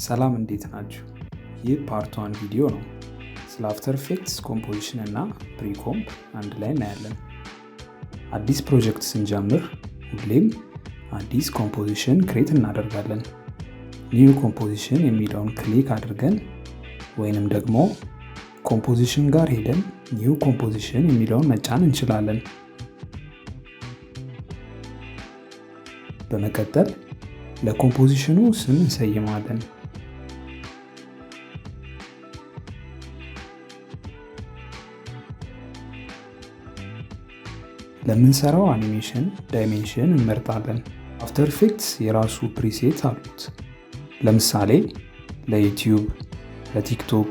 ሰላም እንዴት ናችሁ? ይህ ፓርት 1 ቪዲዮ ነው። ስለ አፍተር ኢፌክትስ ኮምፖዚሽን እና ፕሪኮምፕ አንድ ላይ እናያለን። አዲስ ፕሮጀክት ስንጀምር ሁሌም አዲስ ኮምፖዚሽን ክሬት እናደርጋለን። ኒው ኮምፖዚሽን የሚለውን ክሊክ አድርገን ወይንም ደግሞ ኮምፖዚሽን ጋር ሄደን ኒው ኮምፖዚሽን የሚለውን መጫን እንችላለን። በመቀጠል ለኮምፖዚሽኑ ስም እንሰይማለን። ለምንሰራው አኒሜሽን ዳይሜንሽን እንመርጣለን። አፍተር ኢፌክትስ የራሱ ፕሪሴት አሉት። ለምሳሌ ለዩቲዩብ፣ ለቲክቶክ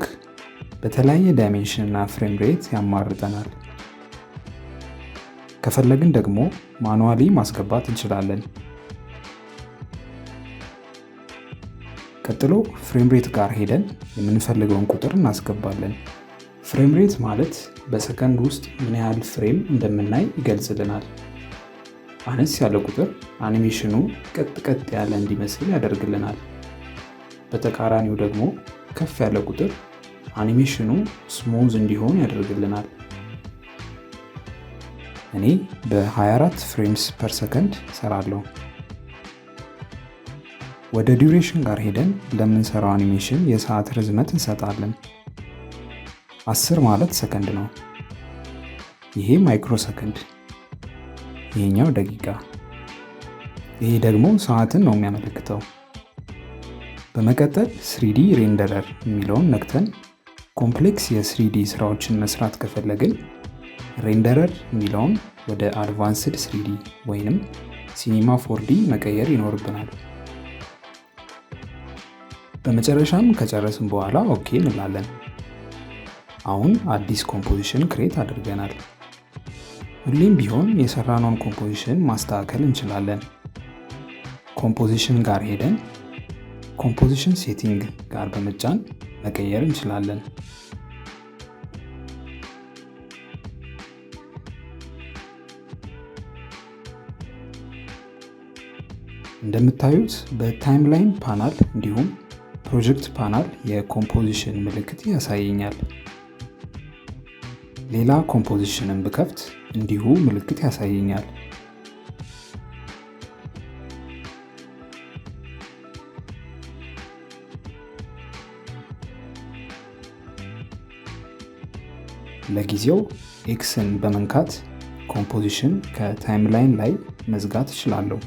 በተለያየ ዳይሜንሽን እና ፍሬም ሬት ያማርጠናል። ከፈለግን ደግሞ ማኑዋሊ ማስገባት እንችላለን። ቀጥሎ ፍሬም ሬት ጋር ሄደን የምንፈልገውን ቁጥር እናስገባለን። ፍሬም ሬት ማለት በሰከንድ ውስጥ ምን ያህል ፍሬም እንደምናይ ይገልጽልናል። አነስ ያለ ቁጥር አኒሜሽኑ ቀጥ ያለ እንዲመስል ያደርግልናል። በተቃራኒው ደግሞ ከፍ ያለ ቁጥር አኒሜሽኑ ስሙዝ እንዲሆን ያደርግልናል። እኔ በ24 ፍሬምስ ፐር ሰከንድ ሰራለሁ። ወደ ዲዩሬሽን ጋር ሄደን ለምንሰራው አኒሜሽን የሰዓት ርዝመት እንሰጣለን። 10 ማለት ሰከንድ ነው። ይሄ ማይክሮ ሰከንድ፣ ይሄኛው ደቂቃ፣ ይሄ ደግሞ ሰዓትን ነው የሚያመለክተው። በመቀጠል 3D ሬንደረር የሚለውን ነክተን ኮምፕሌክስ የ3D ስራዎችን መስራት ከፈለግን ሬንደረር የሚለውን ወደ አድቫንስድ 3D ወይንም ሲኒማ 4D መቀየር ይኖርብናል። በመጨረሻም ከጨረስን በኋላ ኦኬ እንላለን። አሁን አዲስ ኮምፖዚሽን ክሬት አድርገናል። ሁሌም ቢሆን የሰራነውን ኮምፖዚሽን ማስተካከል እንችላለን። ኮምፖዚሽን ጋር ሄደን ኮምፖዚሽን ሴቲንግ ጋር በመጫን መቀየር እንችላለን። እንደምታዩት በታይምላይን ፓናል እንዲሁም ፕሮጀክት ፓናል የኮምፖዚሽን ምልክት ያሳየኛል። ሌላ ኮምፖዚሽንን ብከፍት እንዲሁ ምልክት ያሳየኛል። ለጊዜው ኤክስን በመንካት ኮምፖዚሽን ከታይምላይን ላይ መዝጋት እችላለሁ።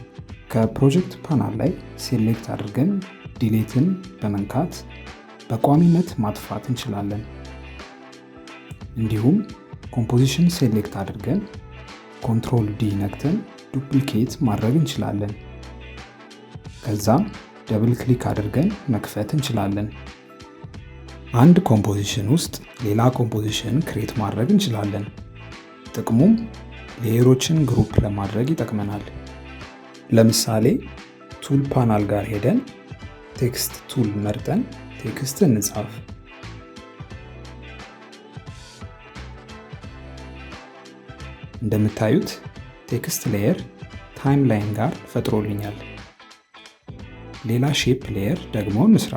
ከፕሮጀክት ፓናል ላይ ሴሌክት አድርገን ዲሌትን በመንካት በቋሚነት ማጥፋት እንችላለን። እንዲሁም ኮምፖዚሽን ሴሌክት አድርገን ኮንትሮል ዲ ነክተን ዱፕሊኬት ማድረግ እንችላለን። ከዛም ደብል ክሊክ አድርገን መክፈት እንችላለን። አንድ ኮምፖዚሽን ውስጥ ሌላ ኮምፖዚሽን ክሬት ማድረግ እንችላለን። ጥቅሙም ሌየሮችን ግሩፕ ለማድረግ ይጠቅመናል። ለምሳሌ ቱል ፓናል ጋር ሄደን ቴክስት ቱል መርጠን ቴክስት እንጻፍ። እንደምታዩት ቴክስት ሌየር ታይምላይን ጋር ፈጥሮልኛል። ሌላ ሼፕ ሌየር ደግሞ እንስራ።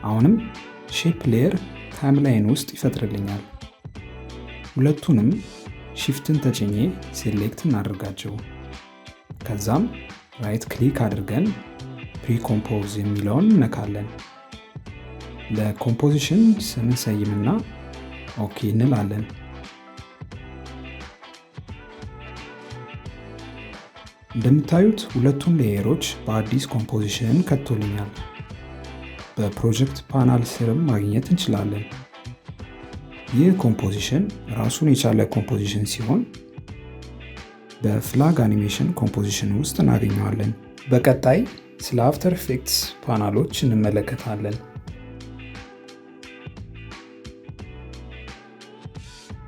አሁንም ሼፕ ሌየር ታይምላይን ውስጥ ይፈጥርልኛል። ሁለቱንም ሺፍትን ተጭኜ ሴሌክት እናደርጋቸው። ከዛም ራይት ክሊክ አድርገን ፕሪኮምፖዝ የሚለውን እነካለን። ለኮምፖዚሽን ስም ሰይምና ኦኬ እንላለን። እንደምታዩት ሁለቱም ሌየሮች በአዲስ ኮምፖዚሽን ከቶልኛል። በፕሮጀክት ፓናል ስርም ማግኘት እንችላለን። ይህ ኮምፖዚሽን ራሱን የቻለ ኮምፖዚሽን ሲሆን በፍላግ አኒሜሽን ኮምፖዚሽን ውስጥ እናገኘዋለን። በቀጣይ ስለ አፍተር ኢፌክትስ ፓናሎች እንመለከታለን።